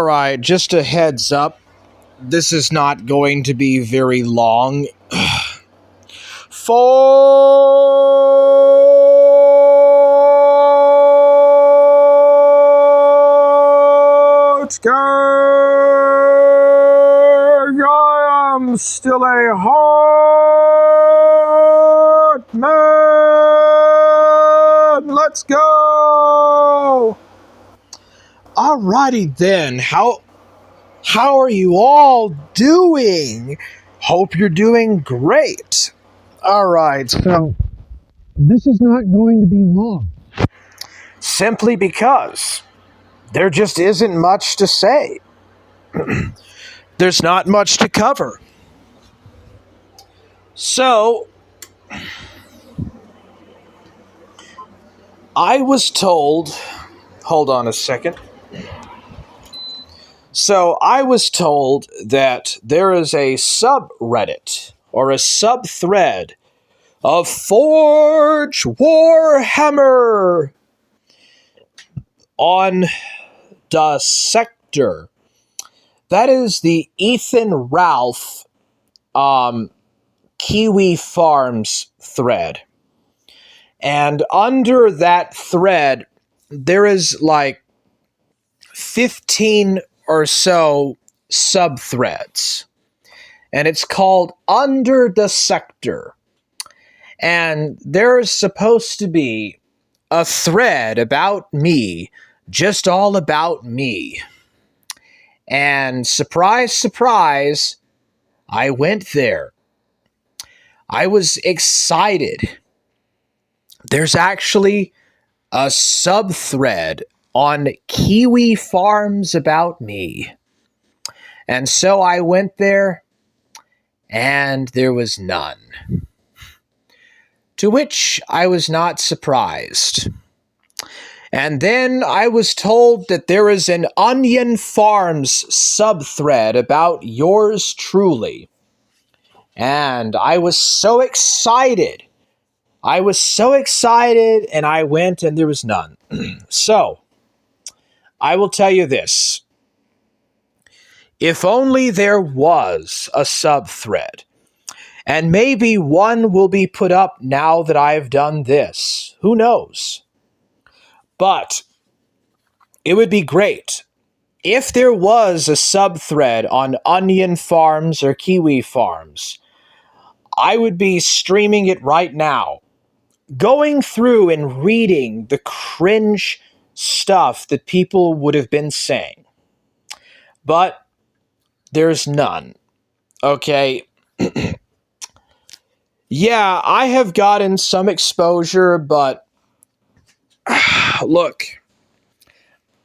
Alright, just a heads up. This is not going to be very long. I am still a hot man. Let's go. Alrighty then. How are you all doing? Hope you're doing great. Alright, so this is not going to be long. Simply because there just isn't much to say. There's not much to cover. So, I was told... Hold on a second. So, I was told that there is a subreddit, or a subthread, of Forge Warhammer on the Sektur. That is the Ethan Ralph Kiwi Farms thread. And under that thread, there is like 15 or so subthreads. And it's called Under the Sektur. And there's supposed to be a thread about me, just all about me. And surprise, surprise, I went there. I was excited. There's actually a subthread on Kiwi Farms about me. And so I went there, and there was none. To which I was not surprised. And then I was told that there is an Onion Farms subthread about yours truly. And I was so excited. And I went and there was none. So, I will tell you this. If only there was a subthread. And maybe one will be put up now that I've done this. Who knows? But it would be great if there was a subthread on Onion Farms or Kiwi Farms. I would be streaming it right now. Going through and reading the cringe stuff that people would have been saying. But there's none. Okay. Yeah, I have gotten some exposure, but look,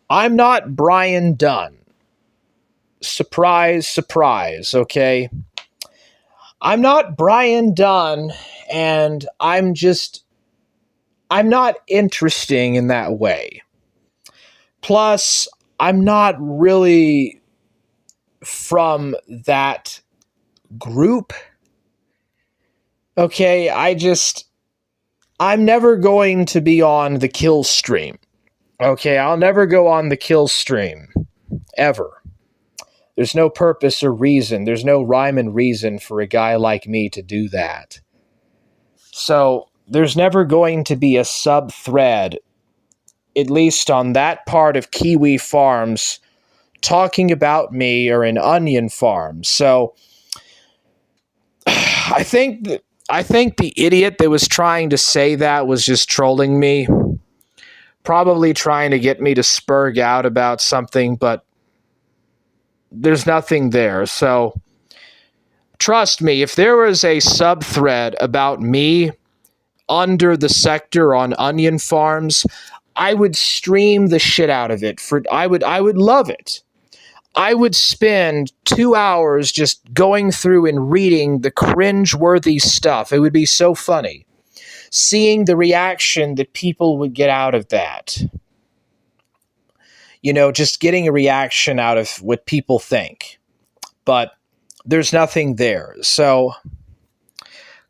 I'm not Brian Dunn. Surprise, surprise, okay? I'm not Brian Dunn, and I'm not interesting in that way. Plus, I'm not really from that group. Okay, I'm never going to be on the kill stream. Okay, I'll never go on the kill stream. Ever. There's no purpose or reason. There's no rhyme and reason for a guy like me to do that. So, there's never going to be a sub-thread, at least on that part of Kiwi Farms, talking about me or in Onion Farms. So, I think the idiot that was trying to say that was just trolling me. Probably trying to get me to spurg out about something, but there's nothing there. So, trust me, if there was a subthread about me under the Sektur on Onion Farms, I would stream the shit out of it. I would love it. I would spend 2 hours just going through and reading the cringe-worthy stuff. It would be so funny. Seeing the reaction that people would get out of that. You know, just getting a reaction out of what people think. But there's nothing there. So,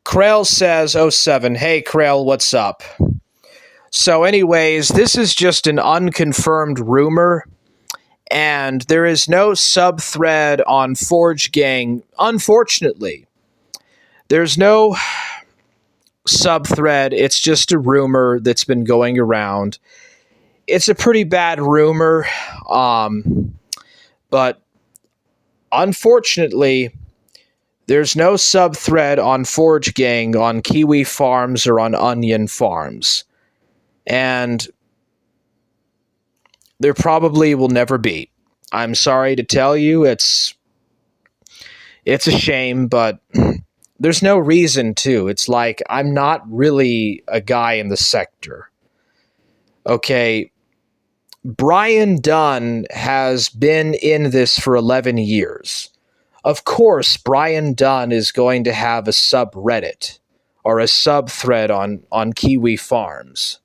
Krell says, 07, hey Krell, what's up? So anyways, this is just an unconfirmed rumor. And there is no sub-thread on Forge Gang, unfortunately. There's no sub-thread. It's just a rumor that's been going around. It's a pretty bad rumor, but unfortunately, there's no sub-thread on Forge Gang, on Kiwi Farms, or on Onion Farms. And there probably will never be. I'm sorry to tell you, it's a shame, but there's no reason to. It's like, I'm not really a guy in the sector. Okay, Brian Dunn has been in this for 11 years. Of course, Brian Dunn is going to have a subreddit or a subthread on Kiwi Farms.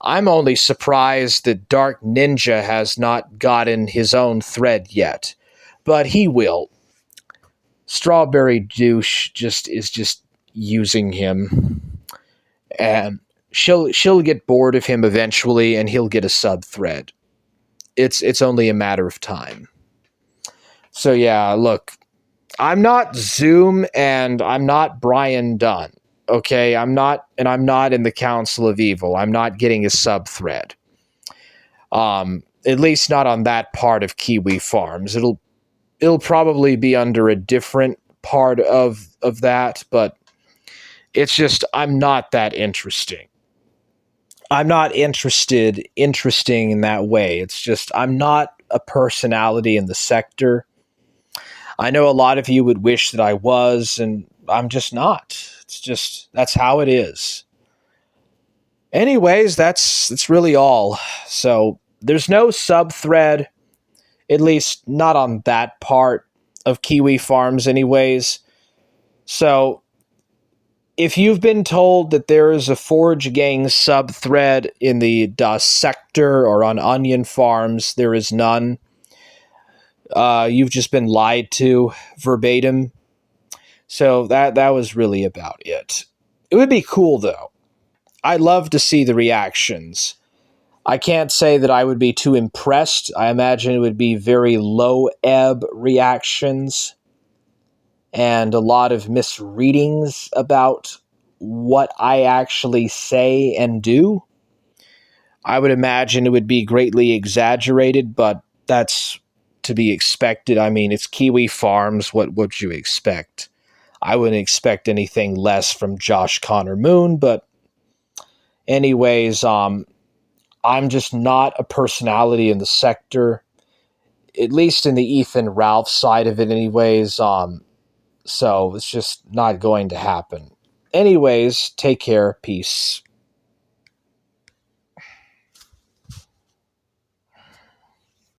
I'm only surprised that Dark Ninja has not gotten his own thread yet, but he will. Strawberry Douche is just using him, and she'll get bored of him eventually, and he'll get a sub thread. It's only a matter of time. So yeah, look, I'm not Zoom, and I'm not Brian Dunn. Okay, I'm not in the Council of Evil. I'm not getting a sub thread. At least not on that part of Kiwi Farms. It'll probably be under a different part of that, but it's just, I'm not that interesting. I'm not interesting in that way. It's just, I'm not a personality in the sector. I know a lot of you would wish that I was, and I'm just not. It's just, that's how it is. Anyways, that's really all. So there's no sub thread, at least not on that part of Kiwi Farms anyways. So if you've been told that there is a Forge Gang sub-thread in the sector or on Onion Farms, there is none. You've just been lied to verbatim. So that was really about it. It would be cool, though. I'd love to see the reactions. I can't say that I would be too impressed. I imagine it would be very low ebb reactions and a lot of misreadings about what I actually say and do. I would imagine it would be greatly exaggerated, but that's to be expected. I mean, it's Kiwi Farms. What would you expect? I wouldn't expect anything less from Josh Connor Moon, but anyways, I'm just not a personality in the sector, at least in the Ethan Ralph side of it anyways. So it's just not going to happen. Anyways, take care. Peace.